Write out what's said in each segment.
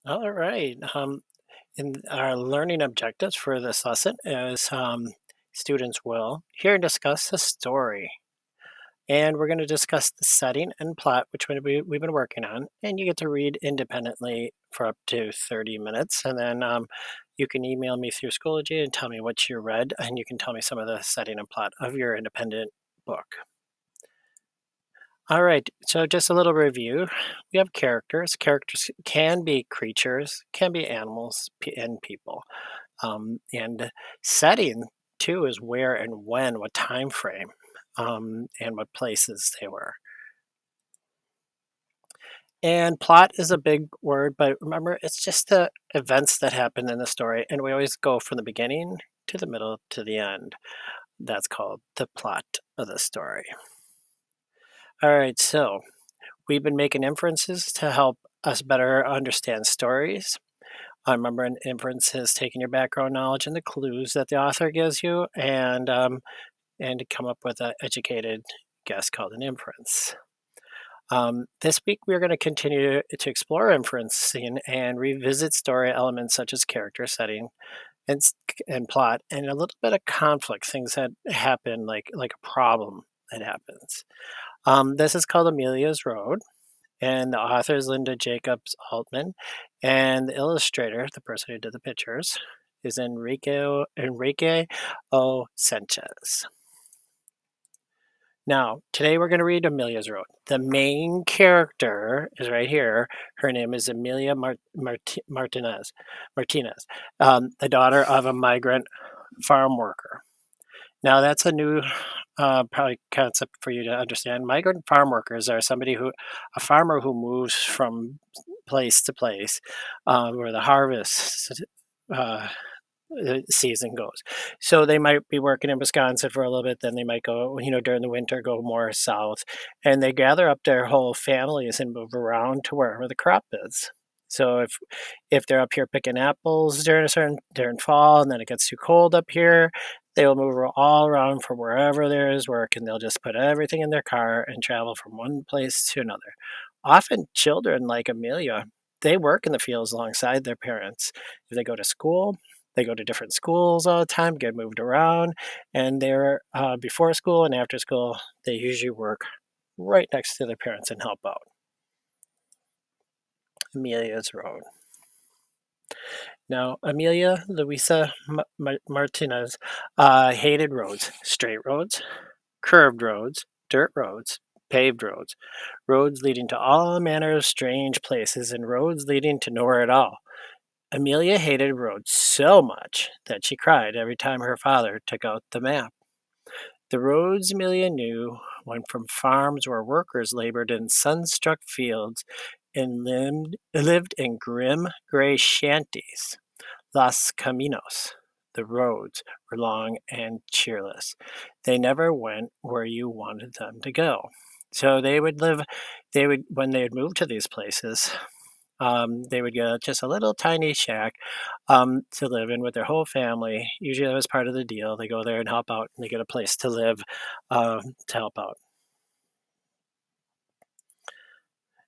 All right. In our learning objectives for this lesson is students will hear and discuss a story. And we're going to discuss the setting and plot, which we've been working on. And you get to read independently for up to 30 minutes. And then you can email me through Schoology and tell me what you read. And you can tell me some of the setting and plot of your independent book. All right, so just a little review. We have characters. Characters can be creatures, can be animals, and people. And setting too is where and when, what time frame, and what places they were. And plot is a big word, but remember, it's just the events that happen in the story, and we always go from the beginning to the middle to the end. That's called the plot of the story. All right, so we've been making inferences to help us better understand stories. I remember an inference is taking your background knowledge and the clues that the author gives you, and to come up with an educated guess called an inference. This week, we're going to continue to explore inferencing and revisit story elements such as character setting and, and plot, and a little bit of conflict, things that happen, like a problem that happens. This is called Amelia's Road, and the author is Linda Jacobs Altman, and the illustrator, the person who did the pictures, is Enrique O. Sanchez. Now, today we're going to read Amelia's Road. The main character is right here. Her name is Amelia Martinez, the daughter of a migrant farm worker. Now, that's a new probably concept for you to understand. Migrant farm workers are a farmer who moves from place to place where the harvest uh, season goes. So they might be working in Wisconsin for a little bit, then they might go, during the winter, go more south, and they gather up their whole families and move around to wherever the crop is. So if they're up here picking apples during fall, and then it gets too cold up here, they will move all around for wherever there is work, and they'll just put everything in their car and travel from one place to another. Often, children like Amelia, they work in the fields alongside their parents. If they go to school, they go to different schools all the time, get moved around, and they're before school and after school, they usually work right next to their parents and help out. Amelia's Road. Now, Amelia Luisa Martinez hated roads, straight roads, curved roads, dirt roads, paved roads, roads leading to all manner of strange places, and roads leading to nowhere at all. Amelia hated roads so much that she cried every time her father took out the map. The roads Amelia knew went from farms where workers labored in sun-struck fields and lived in grim gray shanties. Los Caminos. The roads were long and cheerless. They never went where you wanted them to go. So when they would move to these places, they would get just a little tiny shack to live in with their whole family. Usually that was part of the deal. They go there and help out, and they get a place to live to help out.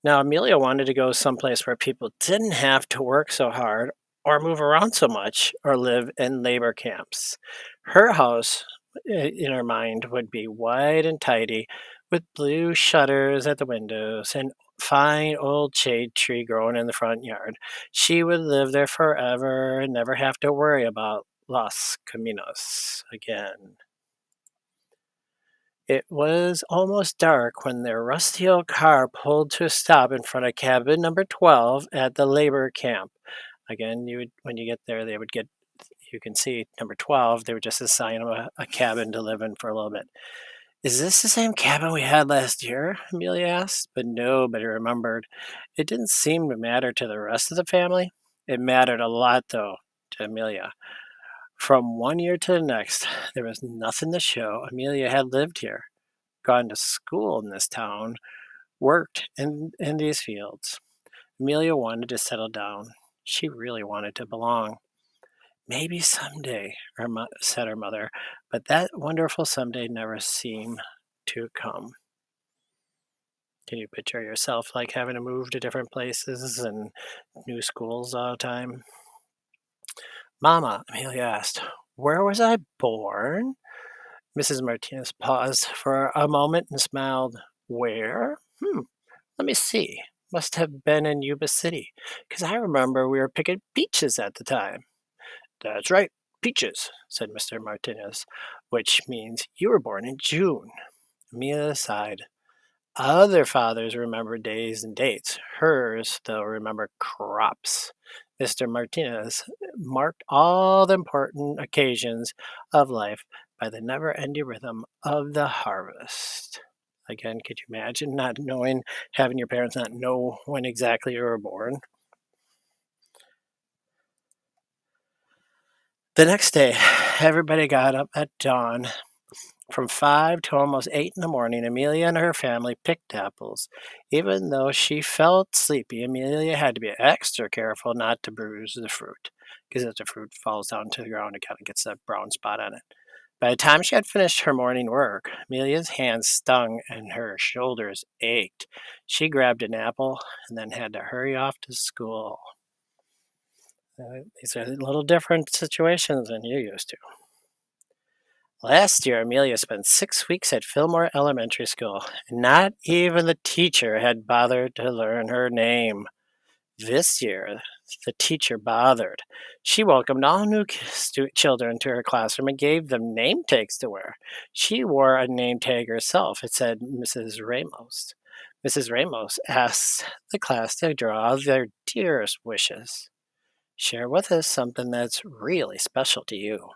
Now, Amelia wanted to go someplace where people didn't have to work so hard or move around so much or live in labor camps. Her house, in her mind, would be white and tidy with blue shutters at the windows and fine old shade tree growing in the front yard. She would live there forever and never have to worry about Los Caminos again. It was almost dark when their rusty old car pulled to a stop in front of cabin number 12 at the labor camp. Again, when you get there, you can see number 12, they would just assign them a cabin to live in for a little bit. Is this the same cabin we had last year? Amelia asked, but nobody remembered. It didn't seem to matter to the rest of the family. It mattered a lot, though, to Amelia. From one year to the next, there was nothing to show Amelia had lived here, gone to school in this town, worked in these fields. Amelia wanted to settle down. She really wanted to belong. Maybe someday, said her mother, but that wonderful someday never seemed to come. Can you picture yourself like having to move to different places and new schools all the time? Mama, Amelia asked, where was I born? Mrs. Martinez paused for a moment and smiled. Where? Let me see. Must have been in Yuba City, because I remember we were picking peaches at the time. That's right, peaches, said Mr. Martinez, which means you were born in June. Amelia sighed. Other fathers remember days and dates. Hers, they'll remember crops. Mr. Martinez marked all the important occasions of life by the never ending rhythm of the harvest. Again, could you imagine not knowing, having your parents not know when exactly you were born? The next day, everybody got up at dawn. From 5 to almost 8 in the morning, Amelia and her family picked apples. Even though she felt sleepy, Amelia had to be extra careful not to bruise the fruit, because if the fruit falls down to the ground, it kind of gets that brown spot on it. By the time she had finished her morning work, Amelia's hands stung and her shoulders ached. She grabbed an apple and then had to hurry off to school. These are little different situations than you used to. Last year, Amelia spent 6 weeks at Fillmore Elementary School, and not even the teacher had bothered to learn her name. This year, the teacher bothered. She welcomed all new children to her classroom and gave them name tags to wear. She wore a name tag herself. It said Mrs. Ramos. Mrs. Ramos asked the class to draw their dearest wishes. Share with us something that's really special to you.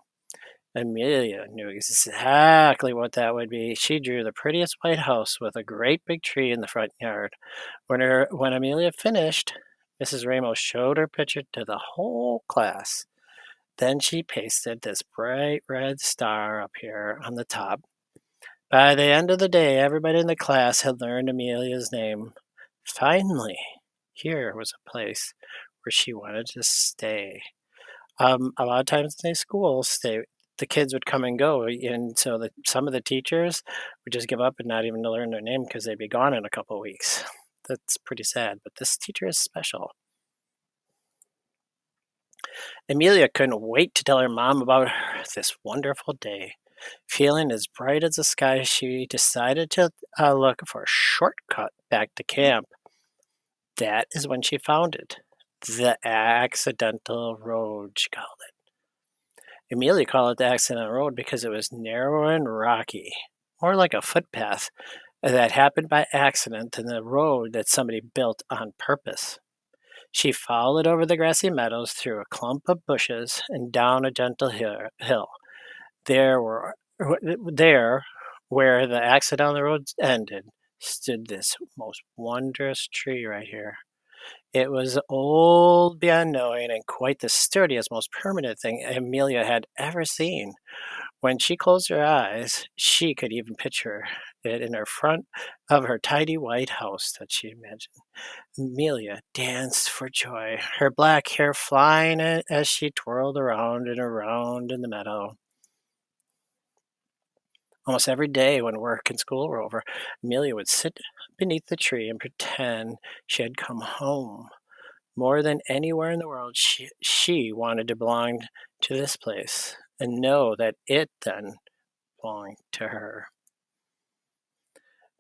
Amelia knew exactly what that would be. She drew the prettiest white house with a great big tree in the front yard. When Amelia finished, Mrs. Ramos showed her picture to the whole class. Then she pasted this bright red star up here on the top. By the end of the day, everybody in the class had learned Amelia's name. Finally, here was a place where she wanted to stay. A lot of times in these schools, the kids would come and go, and so some of the teachers would just give up and not even learn their name because they'd be gone in a couple of weeks. That's pretty sad, but this teacher is special. Amelia couldn't wait to tell her mom about this wonderful day. Feeling as bright as the sky, she decided to look for a shortcut back to camp. That is when she found it. The accidental road, she called it. Amelia called it the accident road because it was narrow and rocky, more like a footpath that happened by accident than the road that somebody built on purpose. She followed over the grassy meadows through a clump of bushes and down a gentle hill. There, there, where the accident on the road ended, stood this most wondrous tree right here. It was old beyond knowing and quite the sturdiest, most permanent thing Amelia had ever seen. When she closed her eyes, she could even picture it in her front of her tidy white house that she imagined. Amelia danced for joy, her black hair flying as she twirled around and around in the meadow. Almost every day when work and school were over, Amelia would sit beneath the tree and pretend she had come home. More than anywhere in the world, she wanted to belong to this place and know that it then belonged to her.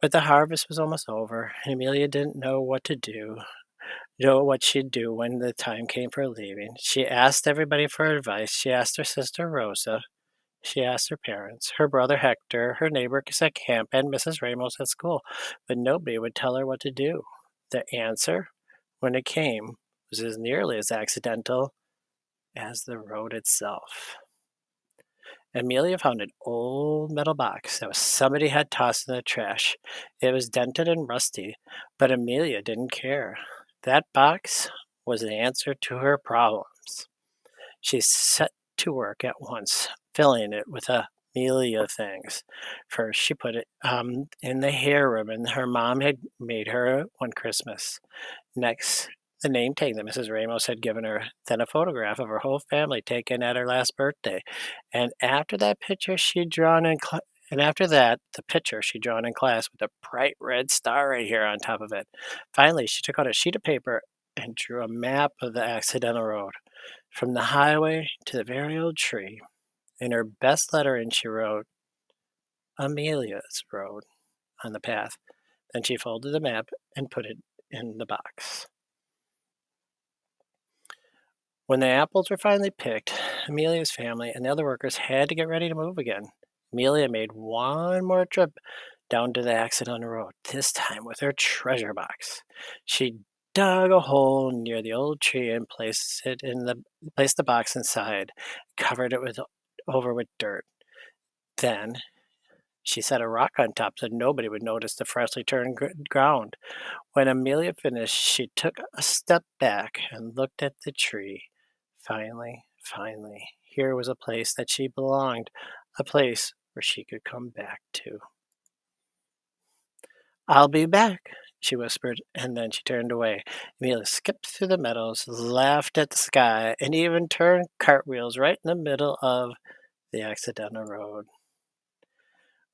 But the harvest was almost over, and Amelia didn't know what she'd do when the time came for leaving. She asked everybody for advice. She asked her sister Rosa. She asked her parents, her brother Hector, her neighbor at camp, and Mrs. Ramos at school. But nobody would tell her what to do. The answer, when it came, was as nearly as accidental as the road itself. Amelia found an old metal box that somebody had tossed in the trash. It was dented and rusty, but Amelia didn't care. That box was the answer to her problems. She set to work at once, filling it with Amelia things. First, she put it in the hair ribbon her mom had made her one Christmas. Next, the name tag that Mrs. Ramos had given her, then a photograph of her whole family taken at her last birthday. And after that picture she'd drawn And after that, the picture she'd drawn in class with a bright red star right here on top of it. Finally, she took out a sheet of paper and drew a map of the accidental road from the highway to the very old tree. In her best lettering, she wrote Amelia's Road on the path. Then she folded the map and put it in the box. When the apples were finally picked, Amelia's family and the other workers had to get ready to move again. Amelia made one more trip down to the accidental road, this time with her treasure box. She dug a hole near the old tree and placed the box inside, covered it over with dirt. Then she set a rock on top so nobody would notice the freshly turned ground. When Amelia finished, she took a step back and looked at the tree. Finally, here was a place that she belonged, a place where she could come back to. "I'll be back," she whispered, and then she turned away. Amelia skipped through the meadows, laughed at the sky, and even turned cartwheels right in the middle of the accidental road.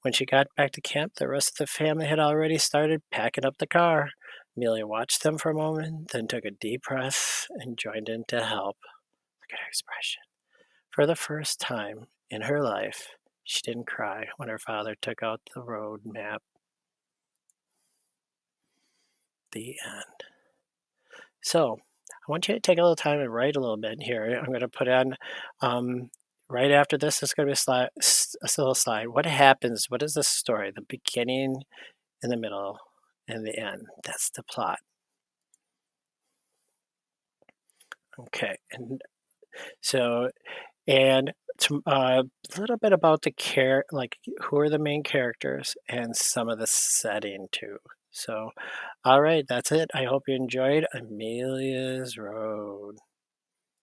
When she got back to camp, the rest of the family had already started packing up the car. Amelia watched them for a moment, then took a deep breath and joined in to help. Look at her expression. For the first time in her life, she didn't cry when her father took out the road map. The end. So, I want you to take a little time and write a little bit here. I'm going to put on, right after this, it's going to be a little slide. What happens? What is the story? The beginning, in the middle, and the end. That's the plot. Okay. So, and a little bit about like who are the main characters and some of the setting too. So, all right, that's it. I hope you enjoyed Amelia's Road.